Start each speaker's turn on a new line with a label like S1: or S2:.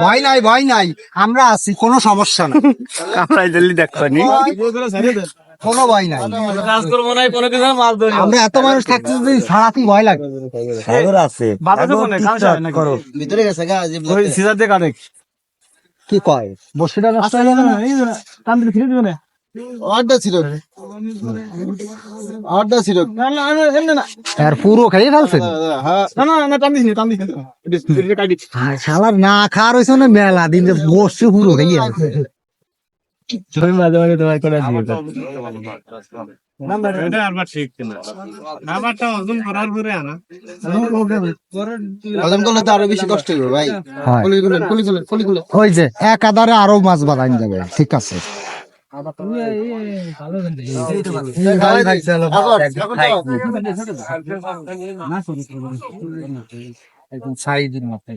S1: ভয় নাই ভয় নাই, আমরা আছি, কোনো সমস্যা নাই।
S2: কামড়াই দিলি দেখবানি
S1: কোনো ভয় নাই, আমরা এত মানুষ থাকতে যদি সারাতি ভয় লাগে।
S2: সাগর আছে করো
S3: ভিতরে গেছে গা যে
S2: সিজার দিয়ে কাটে
S1: কি কয় বসিটা নষ্ট হয়ে যাবে না?
S2: টান দিলে ফিরে দিবে না
S3: অর্ডার ছিল অর্ডার ছিল
S1: আর পুরো খেয়ে ফেলছেন।
S3: হ্যাঁ
S2: না টান দিস টান দিস কাটি
S1: শালার না খাওয়ার হয়েছে না মেলা দিন, বসছে পুরো খেয়ে আছে।
S2: তুমি মাঝে মাঝে তোমার করে আসি
S3: হজম করলে তো আরো বেশি কষ্ট হবে ভাই।
S1: হয়।
S3: কুলি
S1: ওই যে এক আধারে আরো মাছ বাঁধাইন যাবে, ঠিক আছে।
S2: সাইজের মতো